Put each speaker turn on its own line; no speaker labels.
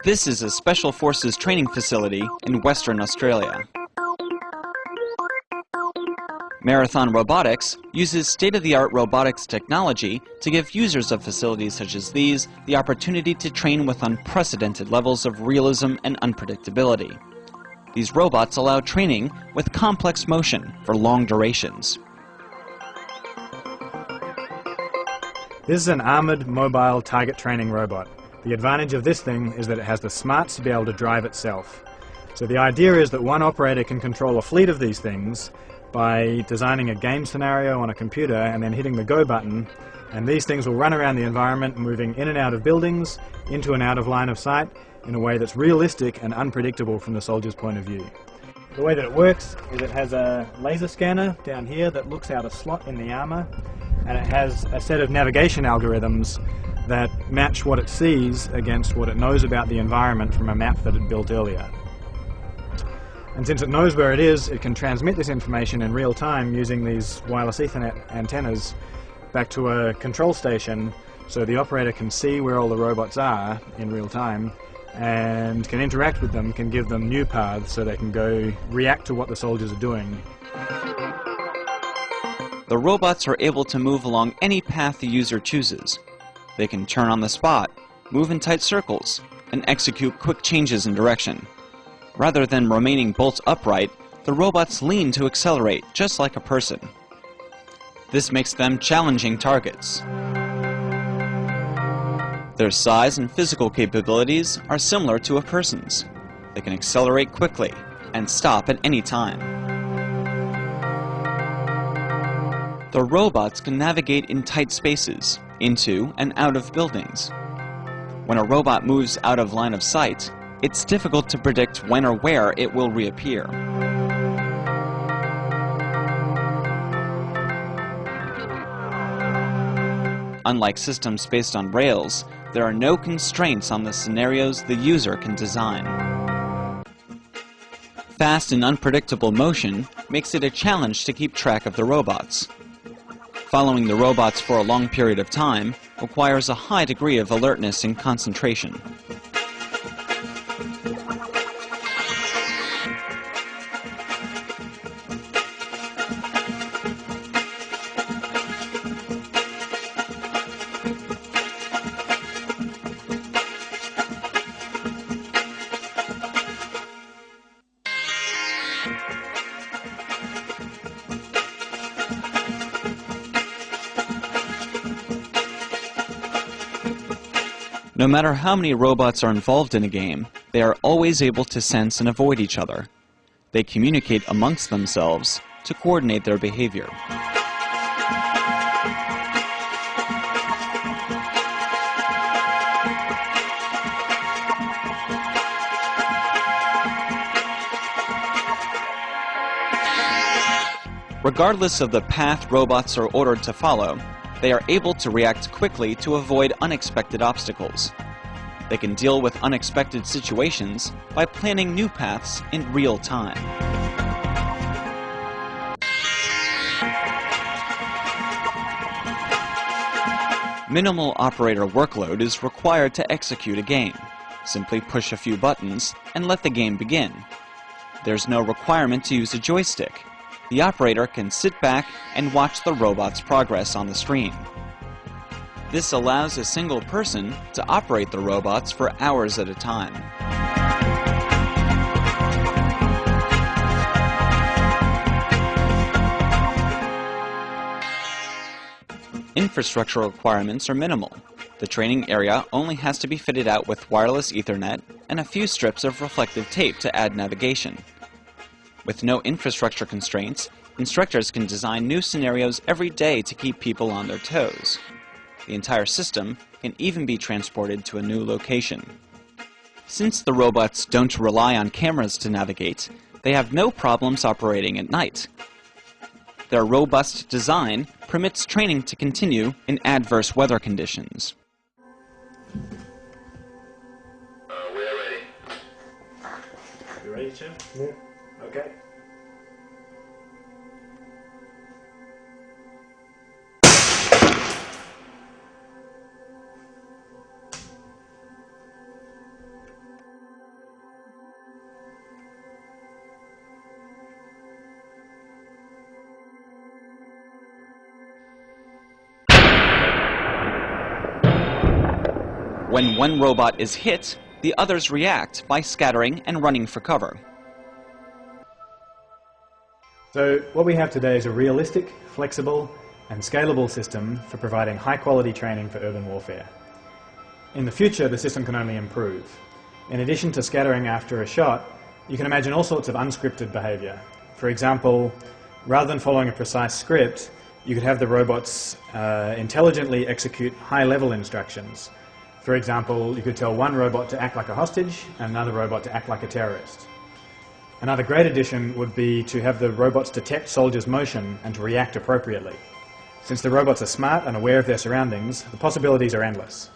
This is a Special Forces training facility in Western Australia. Marathon Robotics uses state-of-the-art robotics technology to give users of facilities such as these the opportunity to train with unprecedented levels of realism and unpredictability. These robots allow training with complex motion for long durations.
This is an armoured mobile target training robot. The advantage of this thing is that it has the smarts to be able to drive itself. So the idea is that one operator can control a fleet of these things by designing a game scenario on a computer and then hitting the go button, and these things will run around the environment, moving in and out of buildings, into and out of line of sight, in a way that's realistic and unpredictable from the soldier's point of view. The way that it works is it has a laser scanner down here that looks out a slot in the armour, and it has a set of navigation algorithms that match what it sees against what it knows about the environment from a map that it built earlier. And since it knows where it is, it can transmit this information in real time using these wireless Ethernet antennas back to a control station, so the operator can see where all the robots are in real time and can interact with them, can give them new paths so they can go react to what the soldiers are doing.
The robots are able to move along any path the user chooses. They can turn on the spot, move in tight circles, and execute quick changes in direction. Rather than remaining bolt upright, the robots lean to accelerate, just like a person. This makes them challenging targets. Their size and physical capabilities are similar to a person's. They can accelerate quickly and stop at any time. The robots can navigate in tight spaces, into and out of buildings. When a robot moves out of line of sight, it's difficult to predict when or where it will reappear. Unlike systems based on rails, there are no constraints on the scenarios the user can design. Fast and unpredictable motion makes it a challenge to keep track of the robots. Following the robots for a long period of time requires a high degree of alertness and concentration. No matter how many robots are involved in a game, they are always able to sense and avoid each other. They communicate amongst themselves to coordinate their behavior. Regardless of the path robots are ordered to follow, they are able to react quickly to avoid unexpected obstacles. They can deal with unexpected situations by planning new paths in real time. Minimal operator workload is required to execute a game. Simply push a few buttons and let the game begin. There's no requirement to use a joystick. The operator can sit back and watch the robot's progress on the screen. This allows a single person to operate the robots for hours at a time. Infrastructure requirements are minimal. The training area only has to be fitted out with wireless Ethernet and a few strips of reflective tape to add navigation. With no infrastructure constraints, instructors can design new scenarios every day to keep people on their toes. The entire system can even be transported to a new location. Since the robots don't rely on cameras to navigate, they have no problems operating at night. Their robust design permits training to continue in adverse weather conditions.
We're ready.
You ready, Chip? Yeah. Okay.
When one robot is hit, the others react by scattering and running for cover.
So what we have today is a realistic, flexible and scalable system for providing high-quality training for urban warfare. In the future, the system can only improve. In addition to scattering after a shot, you can imagine all sorts of unscripted behavior. For example, rather than following a precise script, you could have the robots intelligently execute high-level instructions. For example, you could tell one robot to act like a hostage and another robot to act like a terrorist. Another great addition would be to have the robots detect soldiers' motion and to react appropriately. Since the robots are smart and aware of their surroundings, the possibilities are endless.